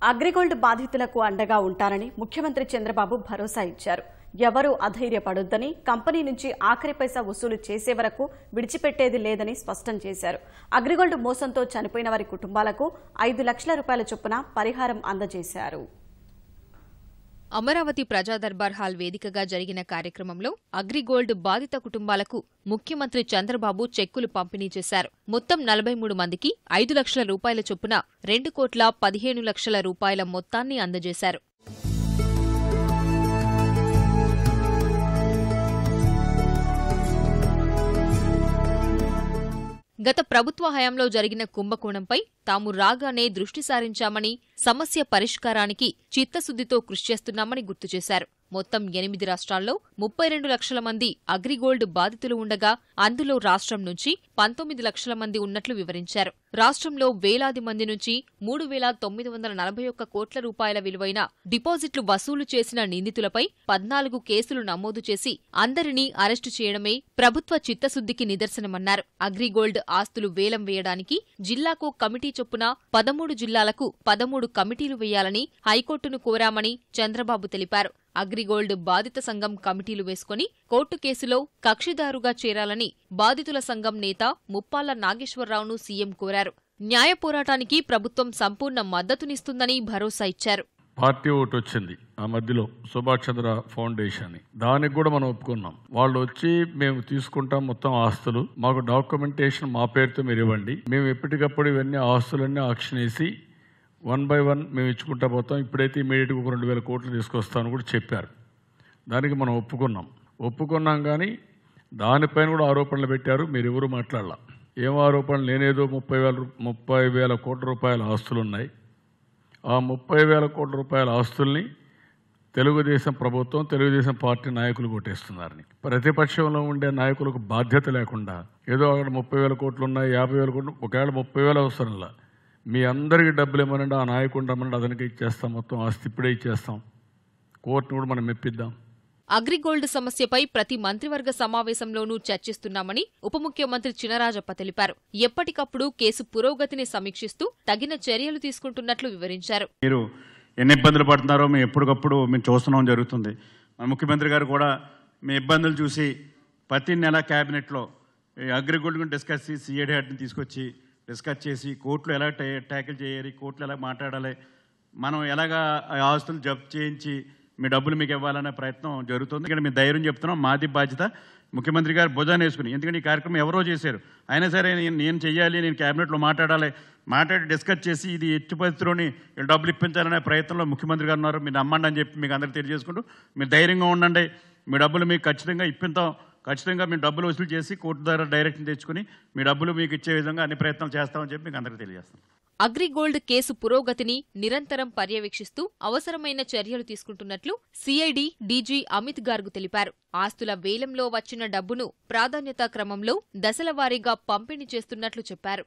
అగ్రిగోల్డ్ బాధితులకు అండగా ఉంటారని ముఖ్యమంత్రి చంద్రబాబు భరోసా ఇచ్చారు. ఎవరూ అధైర్యపడొద్దని, కంపెనీ నుంచి ఆఖరి పైసా వసూలు చేసే వరకు విడిచిపెట్టేది లేదని స్పష్టం చేశారు. అగ్రిగోల్డ్ మోసంతో చనిపోయిన వారి కుటుంబాలకు 5 లక్షల రూపాయల చొప్పున పరిహారం అందజేశారు. అమరావతి ప్రజా దర్బార్ హాల్ వేదికగా జరిగిన కార్యక్రమంలో అగ్రిగోల్డ్ బాధిత కుటుంబాలకు ముఖ్యమంత్రి చంద్రబాబు చెక్కులు పంపిణీ చేశారు. మొత్తం 43 మందికి 5 లక్షల రూపాయల చొప్పున 2,15 లక్షల రూపాయల మొత్తాన్ని అందజేశారు. గత ప్రభుత్వ హయాంలో జరిగిన కుంభకోణంపై తాము రాగానే దృష్టి సారించామని, సమస్య పరిష్కారానికి చిత్తశుద్దితో కృషి చేస్తున్నామని గుర్తు చేశారు. మొత్తం 8 రాష్ట్రాల్లో 32 లక్షల మంది అగ్రిగోల్డ్ బాధితులు ఉండగా అందులో రాష్ట్రం నుంచి 19 లక్షల మంది ఉన్నట్లు వివరించారు. రాష్ట్రంలో వేలాది మంది నుంచి 3,941 కోట్ల రూపాయల విలువైన డిపాజిట్లు వసూలు చేసిన నిందితులపై 14 కేసులు నమోదు చేసి అందరినీ అరెస్టు చేయడమే ప్రభుత్వ చిత్తశుద్దికి నిదర్శనమన్నారు. అగ్రిగోల్డ్ ఆస్తులు వేలం వేయడానికి జిల్లాకు కమిటీ చొప్పున 13 జిల్లాలకు 13 కమిటీలు వేయాలని హైకోర్టును కోరామని చంద్రబాబు తెలిపారు. అగ్రిగోల్డ్ బాధిత సంఘం కమిటీలు వేసుకుని కోర్టు కేసులో కక్షిదారుగా చేరాలని బాధితుల సంఘం నేత ముప్పాళ్ల నాగేశ్వరరావును సీఎం కోరారు. న్యాయ పోరాటానికి ప్రభుత్వం సంపూర్ణ మద్దతునిస్తుందని భరోసా ఇచ్చారు. పార్టీ ఓటు వచ్చింది ఆ మధ్యలో, సుభాష్ చంద్ర ఫౌండేషన్ అని, దానికి కూడా మనం ఒప్పుకున్నాం. వాళ్ళు వచ్చి మేము తీసుకుంటాం మొత్తం ఆస్తులు, మాకు డాక్యుమెంటేషన్ మా పేరుతో మీరు ఇవ్వండి, మేము ఎప్పటికప్పుడు ఇవన్నీ ఆస్తులన్నీ ఆక్షన్ వేసి 1 by 1 మేము ఇచ్చుకుంటా పోతాం, ఇప్పుడైతే ఇమీడియట్గా ఒక 2,000 కోట్లు తీసుకొస్తామని కూడా చెప్పారు. దానికి మనం ఒప్పుకున్నాం కానీ దానిపైన కూడా ఆరోపణలు పెట్టారు. మీరు ఎవరు మాట్లాడాల. ఏం ఆరోపణలు? నేనేదో 30,000 కోట్ల రూపాయల ఆస్తులు ఉన్నాయి, ఆ 30,000 కోట్ల రూపాయల ఆస్తుల్ని తెలుగుదేశం ప్రభుత్వం, తెలుగుదేశం పార్టీ నాయకులు కొట్టేస్తున్నారని. ప్రతిపక్షంలో ఉండే నాయకులకు బాధ్యత లేకుండా ఏదో అక్కడ 30,000 కోట్లు ఉన్నాయి, 50,000 కోట్లు, ఒకవేళ 30,000 అవసరంలా మీ అందరికీ డబ్బులు ఇవ్వనండి, ఆ నాయకుడు రమ్మనండి, అతనికి ఇచ్చేస్తాం, మొత్తం ఆస్తి ఇప్పుడే ఇచ్చేస్తాం, కోర్టును కూడా మనం మెప్పిద్దాం. అగ్రిగోల్డ్ సమస్యపై ప్రతి మంత్రివర్గ సమావేశంలోనూ చర్చిస్తున్నామని ఉప ముఖ్యమంత్రి చినరాజప్ప తెలిపారు. ఎప్పటికప్పుడు కేసు పురోగతిని సమీక్షిస్తూ తగిన చర్యలు తీసుకుంటున్నట్లు వివరించారు. మీరు ఎన్ని ఇబ్బందులు పడుతున్నారో మేము ఎప్పటికప్పుడు మేము చూస్తున్నాం జరుగుతుంది. మన ముఖ్యమంత్రి గారు కూడా మీ ఇబ్బందులు చూసి ప్రతి నెల క్యాబినెట్లో అగ్రిగోల్డ్ గురించి డిస్కస్ చేసి సిఐడి హెడ్ని తీసుకొచ్చి డిస్కస్ చేసి కోర్టులో ఎలా ట్యాకిల్ చేయాలి, కోర్టులో ఎలా మాట్లాడాలి, మనం ఎలాగా ఆస్తులు జప్తు చేయించి మీ డబ్బులు మీకు ఇవ్వాలనే ప్రయత్నం జరుగుతుంది. ఇక్కడ మీ ధైర్యం చెప్తున్నాం, మాది బాధ్యత. ముఖ్యమంత్రి గారు భుజాన్ని వేసుకుని, ఎందుకంటే ఈ కార్యక్రమం ఎవరో చేశారు, అయినా సరే నేను చెయ్యాలి, నేను క్యాబినెట్లో మాట్లాడి డిస్కస్ చేసి ఇది ఎట్టి పరిస్థితిలోని డబ్బులు ఇప్పించాలనే ప్రయత్నంలో ముఖ్యమంత్రి గారు ఉన్నారు. మీరు నమ్మండి అని చెప్పి మీకు అందరికీ తెలియజేసుకుంటూ, మీరు ధైర్యంగా ఉండండి, మీ డబ్బులు మీకు ఖచ్చితంగా ఇప్పిస్తాం, ఖచ్చితంగా మేము డబ్బులు వసూలు చేసి కోర్టు ద్వారా డైరెక్షన్ తెచ్చుకుని మీ డబ్బులు మీకు ఇచ్చే విధంగా అన్ని ప్రయత్నాలు చేస్తామని చెప్పి మీకు అందరికీ తెలియజేస్తాం. అగ్రిగోల్డ్ కేసు పురోగతిని నిరంతరం పర్యవేక్షిస్తూ అవసరమైన చర్యలు తీసుకుంటున్నట్లు సిఐడి డీజీ అమిత్ గార్గ్ తెలిపారు. ఆస్తుల వేలంలో వచ్చిన డబ్బును ప్రాధాన్యతా క్రమంలో దశలవారీగా పంపిణీ చేస్తున్నట్లు చెప్పారు.